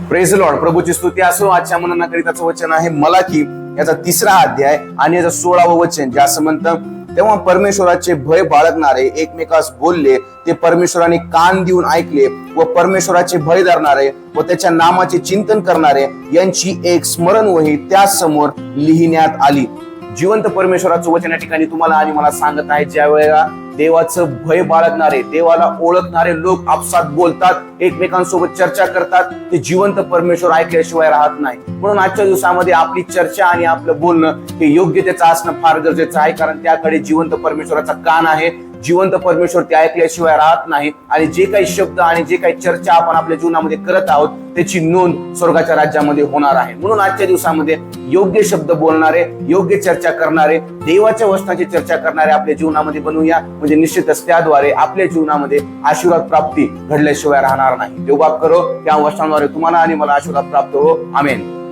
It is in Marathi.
Praise Lord. प्रभूची स्तुती असो. आजच्या मननाकरिताचं वचन आहे मलाकी याचा 3रा अध्याय आणि याचं 16वं वचन, जे असं म्हणतं, तेव्हा परमेश्वराचे भय बाळगणारे एकमेकास बोलले, ते परमेश्वराने कान देऊन ऐकले व परमेश्वराचे भय धरणारे व त्याच्या नामाचे चिंतन करणारे यांची एक स्मरण वही त्या समोर लिहिण्यात आली. जिवंत परमेश्वराचं वचन या ठिकाणी तुम्हाला आणि मला सांगत आहे, ज्या वेळेला देवाचं भय बाळगणारे, देवाला ओळखणारे लोक आपसात बोलतात, एकमेकांसोबत चर्चा करतात, ते जिवंत परमेश्वर ऐकल्याशिवाय राहत नाही. म्हणून आजच्या दिवसामध्ये आपली चर्चा आणि आपलं बोलणं हे योग्यतेचं असणं फार गरजेचं आहे, कारण त्याकडे जिवंत परमेश्वराचा कान आहे. जिवंत परमेश्वर ते ऐकल्याशिवाय राहत नाही आणि जे काही शब्द आणि जे काही चर्चा आपण आपल्या जीवनामध्ये करत आहोत त्याची नोंद स्वर्गाच्या राज्यामध्ये होणार आहे. म्हणून आजच्या दिवसामध्ये योग्य शब्द बोलणारे, योग्य चर्चा करणारे, देवाच्या वचनाची चर्चा करणारे आपल्या जीवनामध्ये बनवूया, म्हणजे निश्चितच त्याद्वारे आपल्या जीवनामध्ये आशीर्वाद प्राप्ती घडल्याशिवाय राहणार नाही. देव बाप करो, त्या वचनाद्वारे तुम्हाला आणि मला आशीर्वाद प्राप्त हो. आमेन.